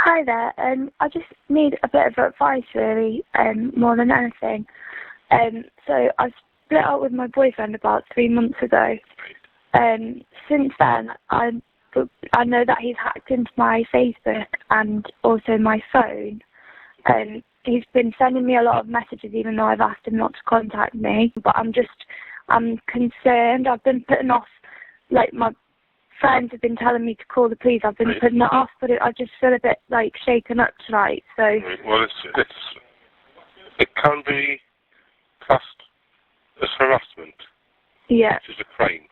Hi there. I just need a bit of advice, really, more than anything. So I split up with my boyfriend about 3 months ago. Since then, I know that he's hacked into my Facebook and also my phone. He's been sending me a lot of messages, even though I've asked him not to contact me. But I'm concerned. I've been putting off, like, my friends have been telling me to call the police. I've been putting it off, but I just feel a bit, like, shaken up tonight. So. Well, it can be classed as harassment. Yeah. Which is a crime.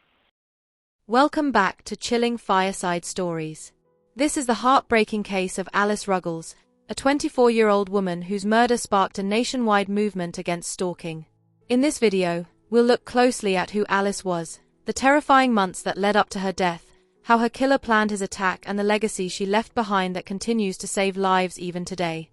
Welcome back to Chilling Fireside Stories. This is the heartbreaking case of Alice Ruggles, a 24-year-old woman whose murder sparked a nationwide movement against stalking. In this video, we'll look closely at who Alice was, the terrifying months that led up to her death, how her killer planned his attack, and the legacy she left behind that continues to save lives even today.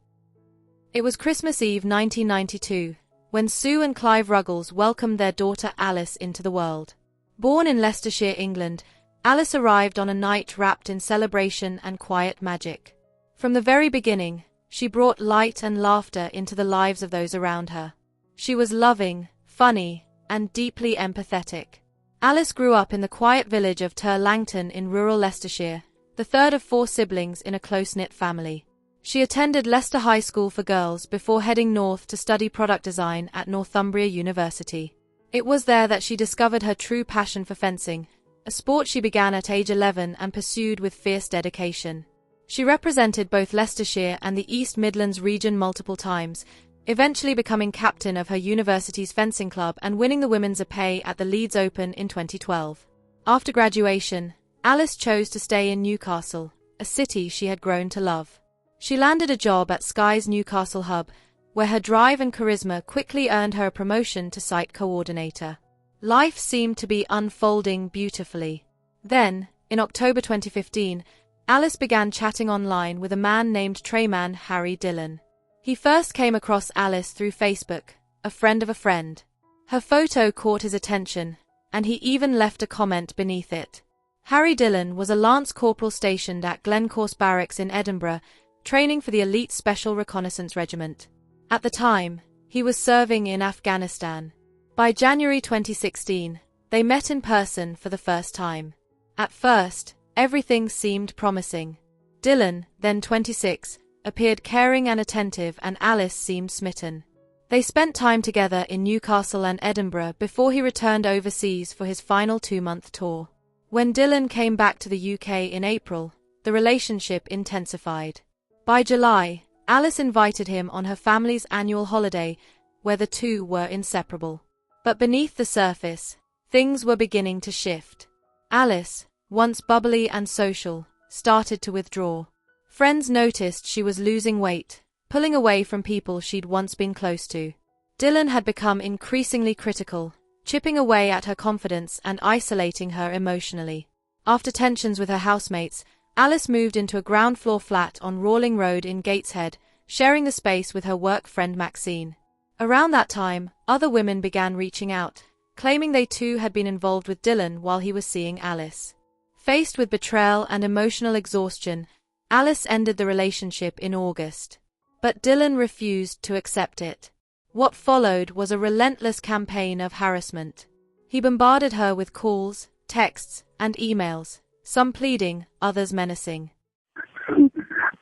It was Christmas Eve 1992, when Sue and Clive Ruggles welcomed their daughter Alice into the world. Born in Leicestershire, England, Alice arrived on a night wrapped in celebration and quiet magic. From the very beginning, she brought light and laughter into the lives of those around her. She was loving, funny, and deeply empathetic. Alice grew up in the quiet village of Ter Langton in rural Leicestershire, the third of 4 siblings in a close-knit family. She attended Leicester High School for Girls before heading north to study product design at Northumbria University. It was there that she discovered her true passion for fencing, a sport she began at age 11 and pursued with fierce dedication. She represented both Leicestershire and the East Midlands region multiple times, eventually becoming captain of her university's fencing club and winning the Women's Épée at the Leeds Open in 2012. After graduation, Alice chose to stay in Newcastle, a city she had grown to love. She landed a job at Sky's Newcastle hub, where her drive and charisma quickly earned her a promotion to site coordinator. Life seemed to be unfolding beautifully. Then, in October 2015, Alice began chatting online with a man named Trayman Harry Dillon. He first came across Alice through Facebook, a friend of a friend. Her photo caught his attention, and he even left a comment beneath it. Harry Dillon was a lance corporal stationed at Glencorse Barracks in Edinburgh, training for the elite Special Reconnaissance Regiment. At the time, he was serving in Afghanistan. By January 2016, they met in person for the first time. At first, everything seemed promising. Dillon, then 26, appeared caring and attentive, and Alice seemed smitten. They spent time together in Newcastle and Edinburgh before he returned overseas for his final 2-month tour. When Dillon came back to the UK in April, the relationship intensified. By July, Alice invited him on her family's annual holiday, where the two were inseparable. But beneath the surface, things were beginning to shift. Alice, once bubbly and social, started to withdraw. Friends noticed she was losing weight, pulling away from people she'd once been close to. Dillon had become increasingly critical, chipping away at her confidence and isolating her emotionally. After tensions with her housemates, Alice moved into a ground-floor flat on Rawling Road in Gateshead, sharing the space with her work friend Maxine. Around that time, other women began reaching out, claiming they too had been involved with Dillon while he was seeing Alice. Faced with betrayal and emotional exhaustion, Alice ended the relationship in August. But Dillon refused to accept it. What followed was a relentless campaign of harassment. He bombarded her with calls, texts, and emails, some pleading, others menacing.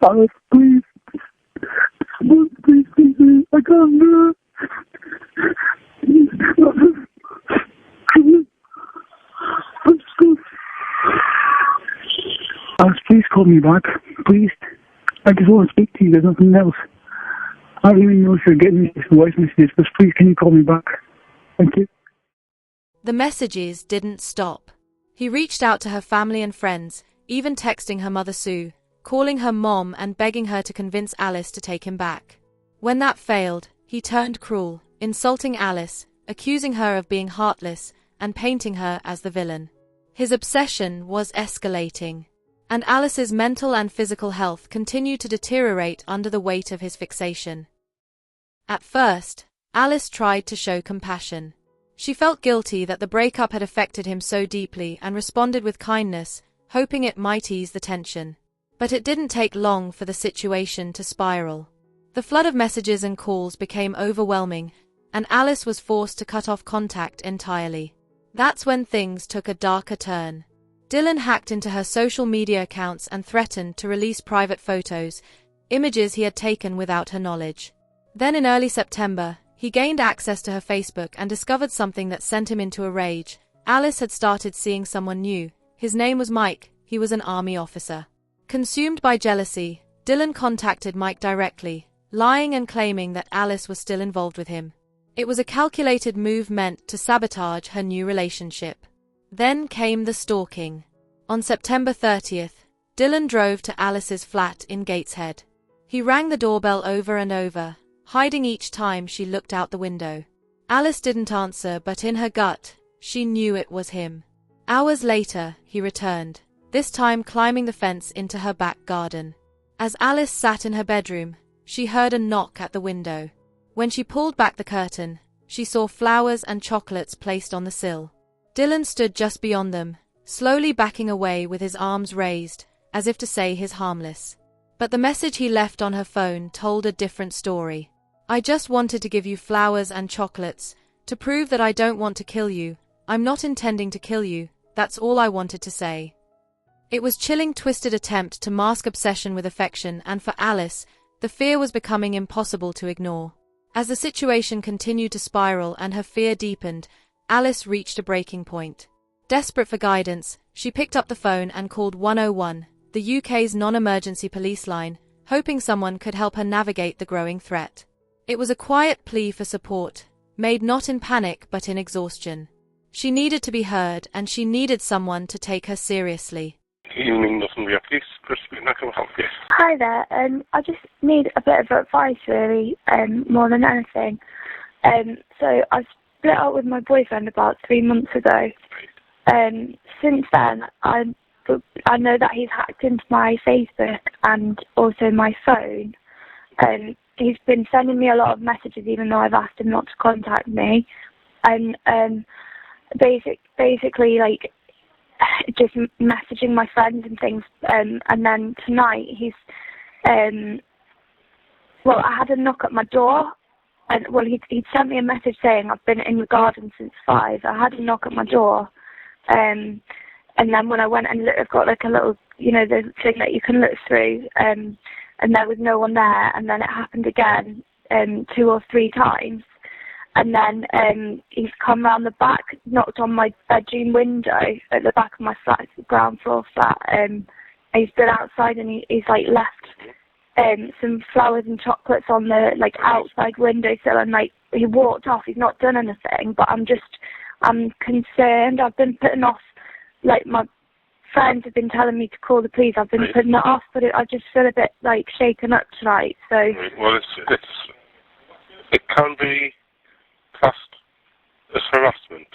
Alice, please. Please, I can't do it. Alice, please call me back. Please. I just want to speak to you. There's nothing else. I don't even know if you're getting these voice messages, but please can you call me back? Thank you. The messages didn't stop. He reached out to her family and friends, even texting her mother Sue, calling her mom and begging her to convince Alice to take him back. When that failed, he turned cruel, insulting Alice, accusing her of being heartless, and painting her as the villain. His obsession was escalating, and Alice's mental and physical health continued to deteriorate under the weight of his fixation. At first, Alice tried to show compassion. She felt guilty that the breakup had affected him so deeply and responded with kindness, hoping it might ease the tension. But it didn't take long for the situation to spiral. The flood of messages and calls became overwhelming, and Alice was forced to cut off contact entirely. That's when things took a darker turn. Dylan hacked into her social media accounts and threatened to release private photos, images he had taken without her knowledge. Then in early September, he gained access to her Facebook and discovered something that sent him into a rage. Alice had started seeing someone new. His name was Mike. He was an army officer. Consumed by jealousy, Dylan contacted Mike directly, lying and claiming that Alice was still involved with him. It was a calculated move meant to sabotage her new relationship. Then came the stalking. On September 30th, Dylan drove to Alice's flat in Gateshead. He rang the doorbell over and over, hiding each time she looked out the window. Alice didn't answer, but in her gut, she knew it was him. Hours later, he returned, this time climbing the fence into her back garden. As Alice sat in her bedroom, she heard a knock at the window. When she pulled back the curtain, she saw flowers and chocolates placed on the sill. Dylan stood just beyond them, slowly backing away with his arms raised, as if to say he's harmless. But the message he left on her phone told a different story. I just wanted to give you flowers and chocolates, to prove that I don't want to kill you. I'm not intending to kill you, that's all I wanted to say. It was a chilling, twisted attempt to mask obsession with affection, and for Alice, the fear was becoming impossible to ignore. As the situation continued to spiral and her fear deepened, Alice reached a breaking point. Desperate for guidance, she picked up the phone and called 101, the UK's non-emergency police line, hoping someone could help her navigate the growing threat. It was a quiet plea for support, made not in panic but in exhaustion. She needed to be heard, and she needed someone to take her seriously. Evening, Northumbria Police. Chris speaking. How can I help you? Hi there. I just need a bit of advice, really, more than anything. So I split up with my boyfriend about 3 months ago. Since then, I know that he's hacked into my Facebook and also my phone. He's been sending me a lot of messages, even though I've asked him not to contact me. And basically, like, just messaging my friends and things, and then tonight he's, I had a knock at my door, and he'd sent me a message saying I've been in the garden since 5. I had a knock at my door, and then when I went and I've got like a little, the thing that you can look through, and there was no one there, and then it happened again, 2 or 3 times. And then he's come round the back, knocked on my bedroom window at the back of my flat, it's a ground floor flat. He's been outside and he's like left some flowers and chocolates on the outside windowsill, and he walked off. He's not done anything, but I'm concerned. I've been putting off, my friends have been telling me to call the police. I've been putting it off, but I just feel a bit shaken up tonight. So well, it can be classed as harassment.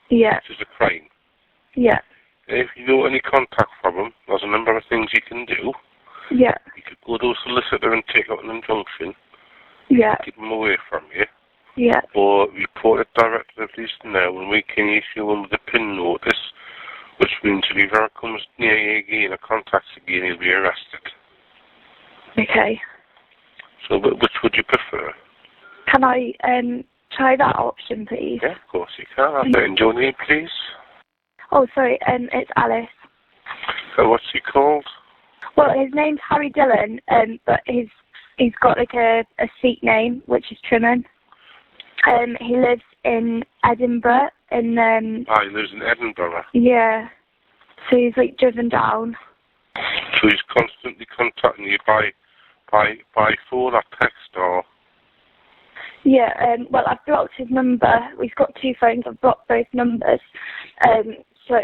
Yeah. Which is a crime. Yeah. If you know any contact from him, there's a number of things you can do. Yeah. You could go to a solicitor and take out an injunction. Yeah. Keep him away from you. Yeah. Or report it directly to the police now, and we can issue him with a PIN notice, which means if he ever comes near you again or contacts again, he'll be arrested. Okay. So which would you prefer? Can I try that option, please? Yeah, of course you can. And your name, please? Oh, sorry, it's Alice. What's he called? Well, his name's Harry Dillon, but he's got a Sikh name, which is Trimmon. He lives in Edinburgh. He lives in Edinburgh. Yeah. So he's driven down. So he's constantly contacting you by phone or text or? Yeah, I've blocked his number. We've got 2 phones. I've blocked both numbers. So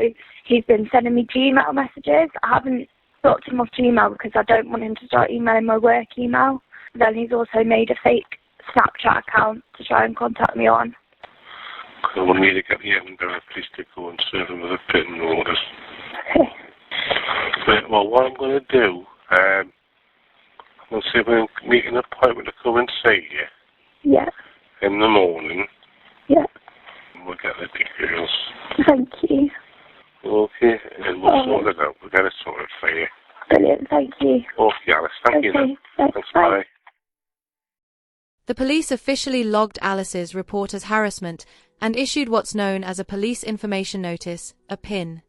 he's been sending me Gmail messages. I haven't blocked him off Gmail because I don't want him to start emailing my work email. Then he's also made a fake Snapchat account to try and contact me on. So we'll need to get the Edinburgh police to go and serve him with a PIN notice. Okay. But, well, what I'm going to do, I'm going to see if we can make an appointment to come and see you. Yeah. In the morning. Yeah. We'll get the details. Thank you. Okay, and we'll sort it out. We'll get it sorted for you. Brilliant, thank you. Okay, Alice. Thank you then. Thanks, bye. The police officially logged Alice's report as harassment and issued what's known as a police information notice, a PIN.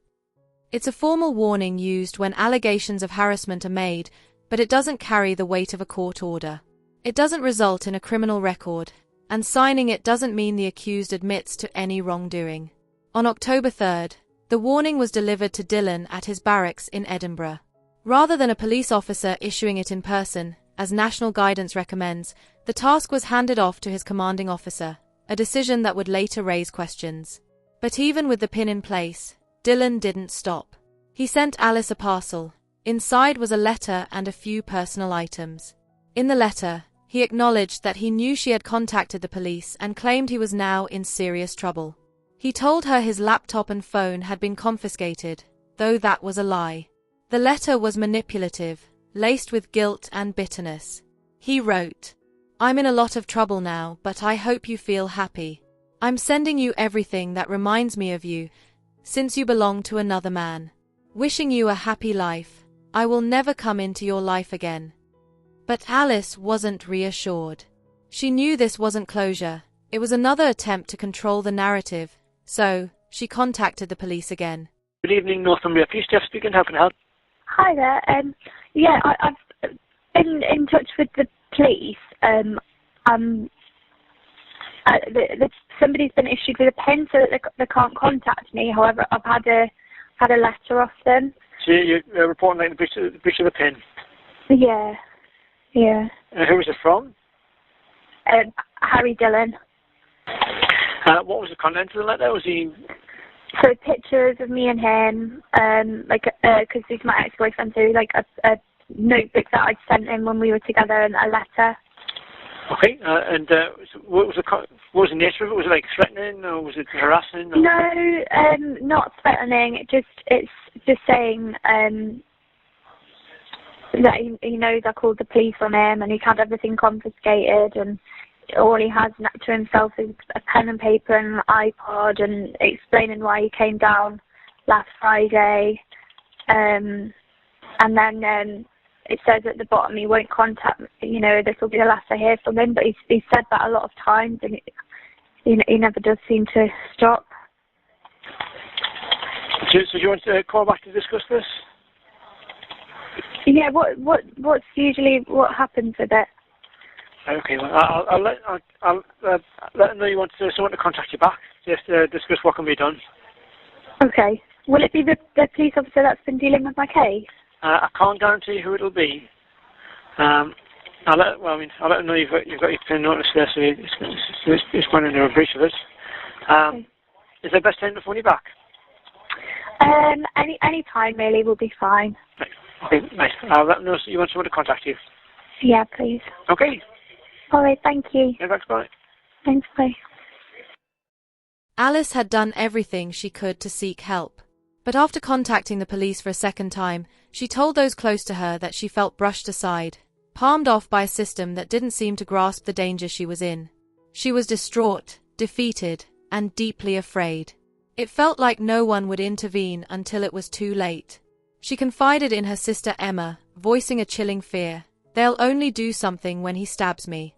It's a formal warning used when allegations of harassment are made, but it doesn't carry the weight of a court order. It doesn't result in a criminal record, and signing it doesn't mean the accused admits to any wrongdoing. On October 3rd, the warning was delivered to Dylan at his barracks in Edinburgh. Rather than a police officer issuing it in person, as national guidance recommends, the task was handed off to his commanding officer, a decision that would later raise questions. But even with the PIN in place, Dylan didn't stop. He sent Alice a parcel. Inside was a letter and a few personal items. In the letter, he acknowledged that he knew she had contacted the police and claimed he was now in serious trouble. He told her his laptop and phone had been confiscated, though that was a lie. The letter was manipulative, laced with guilt and bitterness. He wrote, "I'm in a lot of trouble now, but I hope you feel happy. I'm sending you everything that reminds me of you, since you belong to another man. Wishing you a happy life. I will never come into your life again." But Alice wasn't reassured. She knew this wasn't closure. It was another attempt to control the narrative, so she contacted the police again. Good evening, Northumbria Police. Jeff speaking. How can I help? Hi there. I've been in touch with the police. Somebody's been issued with a pen so that they can't contact me. However, I've had a letter off them. So you're reporting like the breach of the pen? Yeah. Who was it from? Harry Dillon. What was the content of the letter? Was he... So pictures of me and him, because he's my ex-boyfriend, so like a notebook that I'd sent him when we were together and a letter. Okay, what was the nature of it? Was it like threatening or was it harassing? Or... No, not threatening. It's just saying that he knows I called the police on him and he's had everything confiscated and all he has to himself is a pen and paper and an iPod, and explaining why he came down last Friday. And then it says at the bottom he won't contact me, this will be the last I hear from him, but he's said that a lot of times and he never does seem to stop. So do you want to call back to discuss this? Yeah, what's usually what happens with it? Okay, well, I'll let them know you want someone to contact you back, just discuss what can be done. Okay. Will it be the police officer that's been dealing with my case? I can't guarantee who it'll be. I'll let them know you've got your PIN notice there, so it's going under a breach of it. Okay. Is there best time to phone you back? Any time really will be fine. Right. Okay, nice. I'll let them know you want someone to contact you. Yeah, please. Okay. All right, thank you. Yeah, thanks, bye. Thanks, bye. Alice had done everything she could to seek help. But after contacting the police for a second time, she told those close to her that she felt brushed aside, palmed off by a system that didn't seem to grasp the danger she was in. She was distraught, defeated, and deeply afraid. It felt like no one would intervene until it was too late. She confided in her sister Emma, voicing a chilling fear. "They'll only do something when he stabs me."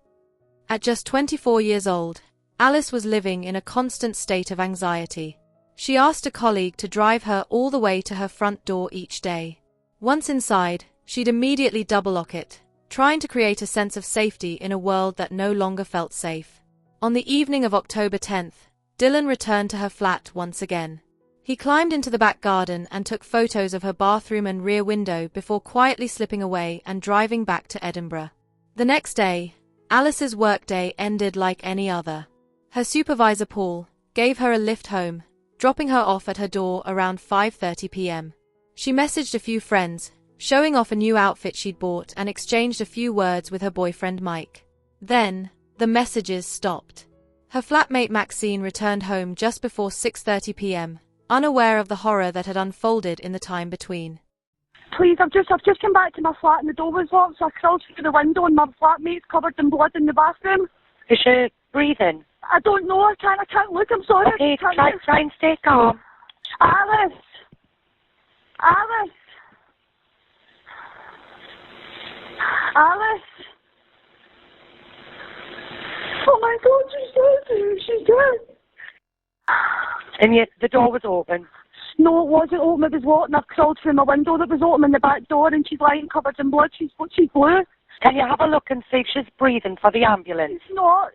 At just 24 years old, Alice was living in a constant state of anxiety. She asked a colleague to drive her all the way to her front door each day. Once inside, she'd immediately double-lock it, trying to create a sense of safety in a world that no longer felt safe. On the evening of October 10th, Dylan returned to her flat once again. He climbed into the back garden and took photos of her bathroom and rear window before quietly slipping away and driving back to Edinburgh. The next day, Alice's workday ended like any other. Her supervisor, Paul, gave her a lift home, dropping her off at her door around 5:30 p.m. She messaged a few friends, showing off a new outfit she'd bought, and exchanged a few words with her boyfriend Mike. Then, the messages stopped. Her flatmate Maxine returned home just before 6:30 p.m., unaware of the horror that had unfolded in the time between. Please, I've just come back to my flat and the door was locked, so I crawled through the window and my flatmate's covered in blood in the bathroom. Is she breathing? I don't know, I can't look, I'm sorry. Okay, try and stay calm. Alice! Alice! Oh my God, she's dead. And yet the door was open. No, it wasn't open, it was locked, and I've crawled through my window that was open in the back door, and she's lying covered in blood. She's blue. Can you have a look and see if she's breathing for the ambulance? She's not.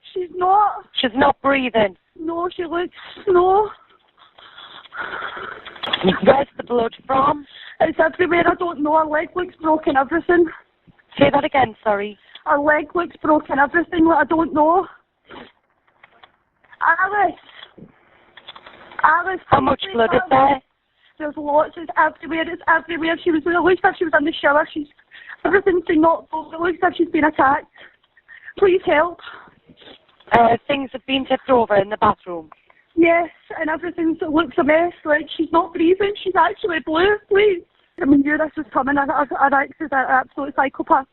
She's not breathing. No, she looks, no. Where's the blood from? It's everywhere, I don't know, her leg looks broken, everything. Say that again, sorry. Her leg looks broken, everything, I don't know. Alice, how much blood is there? There's lots, it's everywhere. It looks like she was in the shower, everything's been knocked over, it looks like she's been attacked. Please help. Things have been tipped over in the bathroom. Yes, and everything looks a mess, like she's not breathing, she's actually blue, please. I knew this was coming, an ex is an absolute psychopath.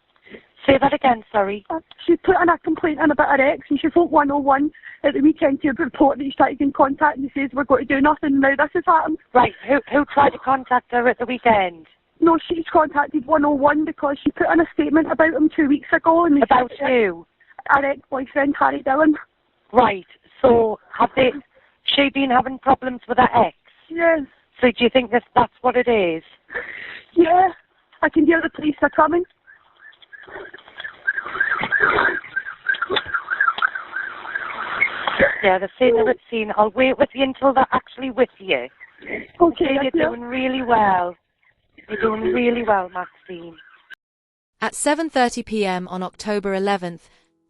Say that again, sorry. She put in a complaint in about her ex, and she phoned 101 at the weekend to report that he's tried to get in contact, and he says we're going to do nothing, now this has happened. Right, who tried to contact her at the weekend? No, she's contacted 101 because she put in a statement about him 2 weeks ago. And about who? Her ex-boyfriend, Harry Dillon. Right, so she been having problems with her ex? Yes. So do you think that's what it is? Yeah, I can hear the police are coming. Yeah, they're saying they're at scene. I'll wait with you until they're actually with you. Okay, you're doing really well. You're doing really well, Maxine. At 7:30 p.m. on October 11th,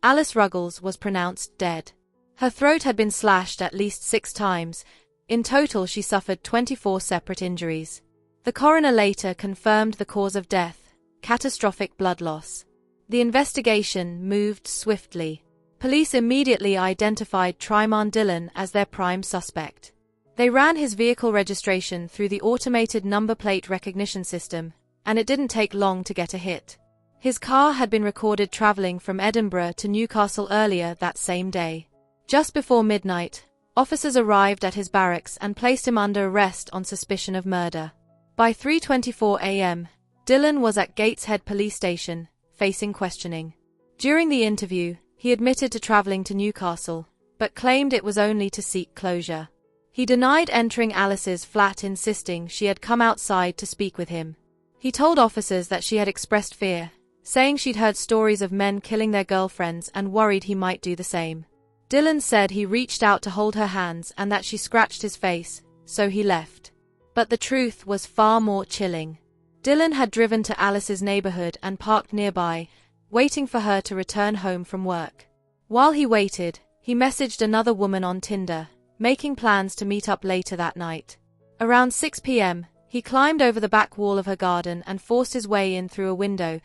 Alice Ruggles was pronounced dead. Her throat had been slashed at least 6 times. In total, she suffered 24 separate injuries. The coroner later confirmed the cause of death: catastrophic blood loss. The investigation moved swiftly. Police immediately identified Tryman Dillon as their prime suspect. They ran his vehicle registration through the automated number plate recognition system, and it didn't take long to get a hit. His car had been recorded traveling from Edinburgh to Newcastle earlier that same day. Just before midnight, officers arrived at his barracks and placed him under arrest on suspicion of murder. By 3:24 a.m., Dillon was at Gateshead Police Station, facing questioning. During the interview, he admitted to traveling to Newcastle, but claimed it was only to seek closure. He denied entering Alice's flat, insisting she had come outside to speak with him. He told officers that she had expressed fear, saying she'd heard stories of men killing their girlfriends and worried he might do the same. Dillon said he reached out to hold her hands and that she scratched his face, so he left. But the truth was far more chilling. Dillon had driven to Alice's neighborhood and parked nearby, waiting for her to return home from work. While he waited, he messaged another woman on Tinder, making plans to meet up later that night. Around 6 p.m., he climbed over the back wall of her garden and forced his way in through a window.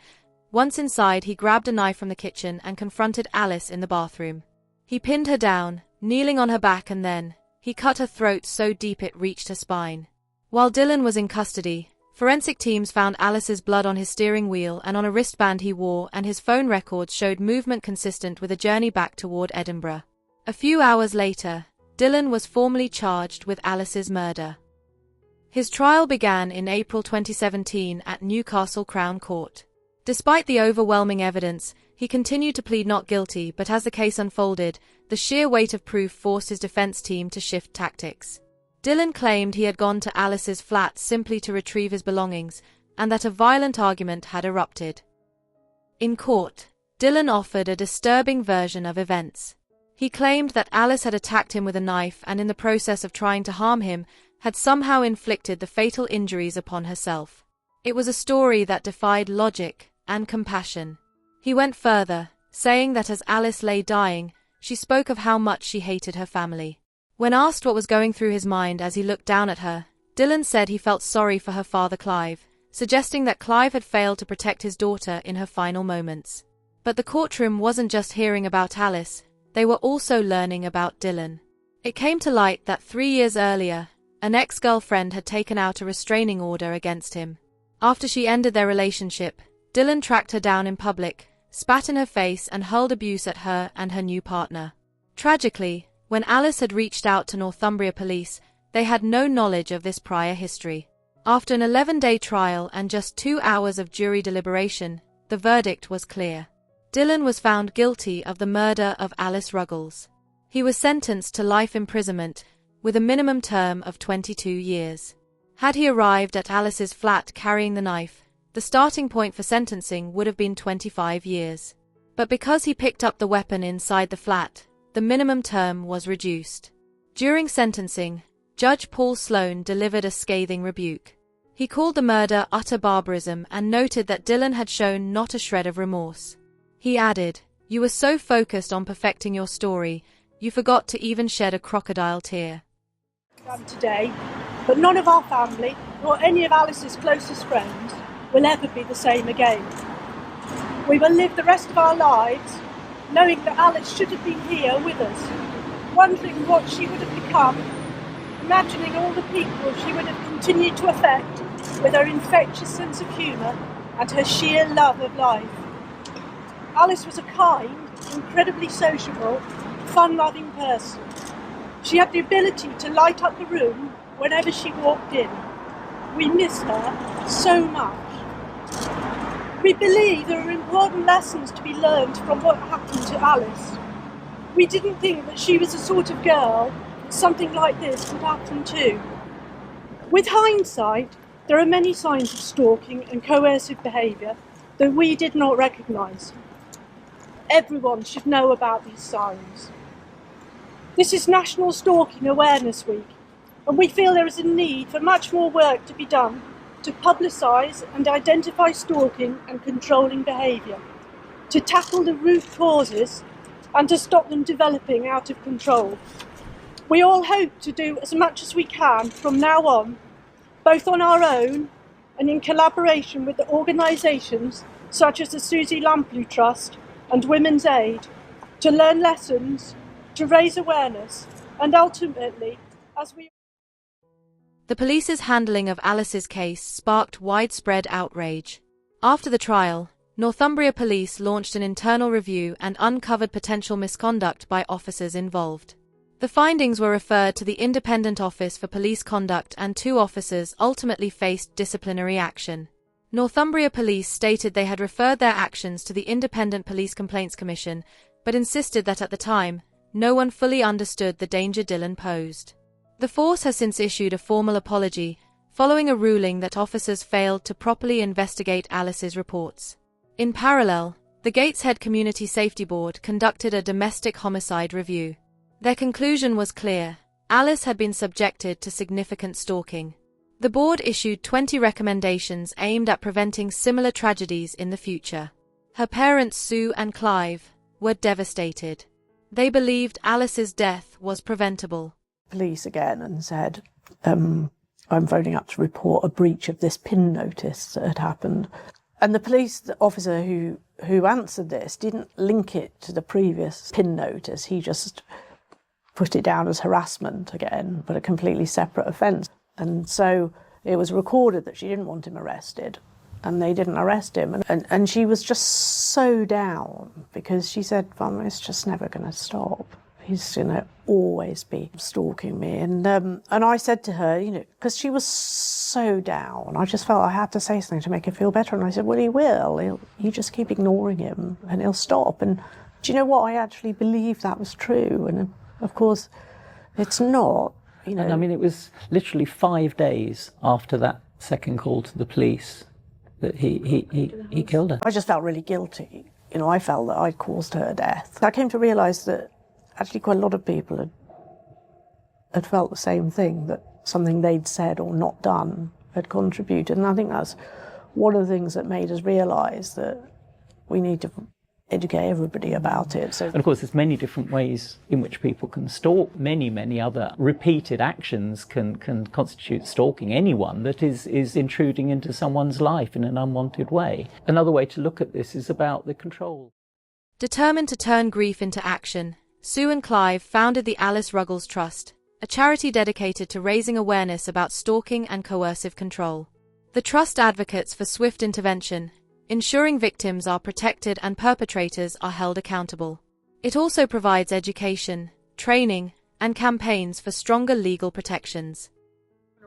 Once inside, he grabbed a knife from the kitchen and confronted Alice in the bathroom. He pinned her down, kneeling on her back, and then he cut her throat so deep it reached her spine. While Dillon was in custody, forensic teams found Alice's blood on his steering wheel and on a wristband he wore, and his phone records showed movement consistent with a journey back toward Edinburgh. A few hours later, Dillon was formally charged with Alice's murder. His trial began in April 2017 at Newcastle Crown Court. Despite the overwhelming evidence, he continued to plead not guilty, but as the case unfolded, the sheer weight of proof forced his defense team to shift tactics. Dillon claimed he had gone to Alice's flat simply to retrieve his belongings, and that a violent argument had erupted. In court, Dillon offered a disturbing version of events. He claimed that Alice had attacked him with a knife and in the process of trying to harm him, had somehow inflicted the fatal injuries upon herself. It was a story that defied logic and compassion. He went further, saying that as Alice lay dying, she spoke of how much she hated her family. When asked what was going through his mind as he looked down at her, Dillon said he felt sorry for her father Clive, suggesting that Clive had failed to protect his daughter in her final moments. But the courtroom wasn't just hearing about Alice, they were also learning about Dillon. It came to light that 3 years earlier, an ex-girlfriend had taken out a restraining order against him. After she ended their relationship, Dillon tracked her down in public, spat in her face and hurled abuse at her and her new partner. Tragically, when Alice had reached out to Northumbria police, they had no knowledge of this prior history. After an 11-day trial and just 2 hours of jury deliberation, the verdict was clear. Dylan was found guilty of the murder of Alice Ruggles. He was sentenced to life imprisonment, with a minimum term of 22 years. Had he arrived at Alice's flat carrying the knife, the starting point for sentencing would have been 25 years. But because he picked up the weapon inside the flat, the minimum term was reduced. During sentencing, Judge Paul Sloan delivered a scathing rebuke. He called the murder utter barbarism and noted that Dylan had shown not a shred of remorse. He added, "You were so focused on perfecting your story, you forgot to even shed a crocodile tear." Today, but none of our family, nor any of Alice's closest friends, will ever be the same again. We will live the rest of our lives knowing that Alice should have been here with us, wondering what she would have become, imagining all the people she would have continued to affect with her infectious sense of humour and her sheer love of life. Alice was a kind, incredibly sociable, fun-loving person. She had the ability to light up the room whenever she walked in. We miss her so much. We believe there are important lessons to be learned from what happened to Alice. We didn't think that she was the sort of girl that something like this would happen to. With hindsight, there are many signs of stalking and coercive behaviour that we did not recognise. Everyone should know about these signs. This is National Stalking Awareness Week, and we feel there is a need for much more work to be done to publicise and identify stalking and controlling behaviour, to tackle the root causes and to stop them developing out of control. We all hope to do as much as we can from now on, both on our own and in collaboration with the organisations such as the Susie Lamplugh Trust and Women's Aid, to learn lessons, to raise awareness, and ultimately, as we... The police's handling of Alice's case sparked widespread outrage. After the trial, Northumbria Police launched an internal review and uncovered potential misconduct by officers involved. The findings were referred to the Independent Office for Police Conduct, and 2 officers ultimately faced disciplinary action. Northumbria Police stated they had referred their actions to the Independent Police Complaints Commission, but insisted that at the time, no one fully understood the danger Dylan posed. The force has since issued a formal apology, following a ruling that officers failed to properly investigate Alice's reports. In parallel, the Gateshead Community Safety Board conducted a domestic homicide review. Their conclusion was clear: Alice had been subjected to significant stalking. The board issued 20 recommendations aimed at preventing similar tragedies in the future. Her parents, Sue and Clive, were devastated. They believed Alice's death was preventable. Police again and said, I'm phoning up to report a breach of this PIN notice that had happened. And the police officer who answered this didn't link it to the previous PIN notice. He just put it down as harassment again, but a completely separate offence. And so it was recorded that she didn't want him arrested, and they didn't arrest him. And she was just so down because she said, Mum, it's just never going to stop. He's going to always be stalking me. And I said to her, because she was so down, I just felt I had to say something to make her feel better. And I said, well, he will. You just keep ignoring him and he'll stop. And do you know what? I actually believed that was true. And of course, it's not. And I mean, it was literally 5 days after that second call to the police that he killed her. I just felt really guilty. I felt that I'd caused her death. I came to realise that actually quite a lot of people had felt the same thing, that something they'd said or not done had contributed. And I think that's one of the things that made us realise that we need to educate everybody about it. And of course, there's many different ways in which people can stalk. Many other repeated actions can constitute stalking. Anyone that is intruding into someone's life in an unwanted way. Another way to look at this is about the control. Determined to turn grief into action, Sue and Clive founded the Alice Ruggles Trust, a charity dedicated to raising awareness about stalking and coercive control. The trust advocates for swift intervention, ensuring victims are protected and perpetrators are held accountable. It also provides education, training, and campaigns for stronger legal protections.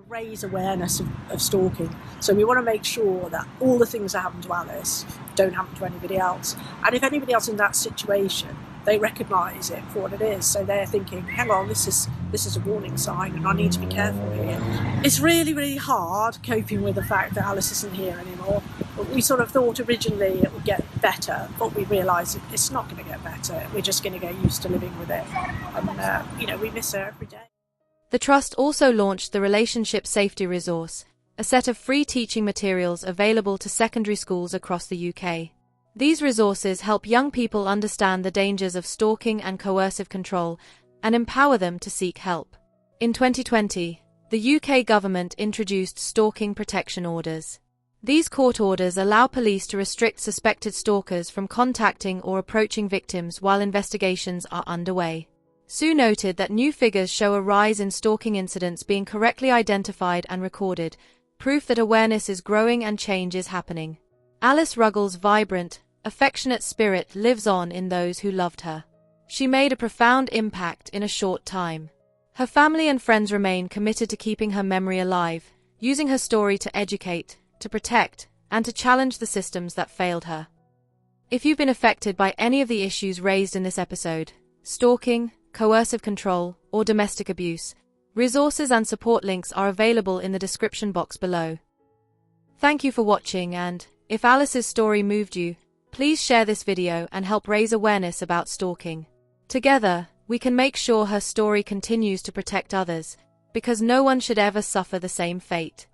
raise awareness of stalking. So we want to make sure that all the things that happen to Alice don't happen to anybody else. And if anybody else in that situation, they recognise it for what it is. So they're thinking, hang on, this is a warning sign and I need to be careful here. It's really, really hard coping with the fact that Alice isn't here anymore. But we sort of thought originally it would get better, but we realise it's not going to get better. We're just going to get used to living with it. And, we miss her every day. The Trust also launched the Relationship Safety Resource, a set of free teaching materials available to secondary schools across the UK. These resources help young people understand the dangers of stalking and coercive control and empower them to seek help. In 2020, the UK government introduced stalking protection orders. These court orders allow police to restrict suspected stalkers from contacting or approaching victims while investigations are underway. Sue noted that new figures show a rise in stalking incidents being correctly identified and recorded, proof that awareness is growing and change is happening. Alice Ruggles' vibrant, affectionate spirit lives on in those who loved her. She made a profound impact in a short time. Her family and friends remain committed to keeping her memory alive, using her story to educate, to protect, and to challenge the systems that failed her. If you've been affected by any of the issues raised in this episode, stalking, coercive control, or domestic abuse, resources and support links are available in the description box below. Thank you for watching, and if Alice's story moved you, please share this video and help raise awareness about stalking. Together, we can make sure her story continues to protect others, because no one should ever suffer the same fate.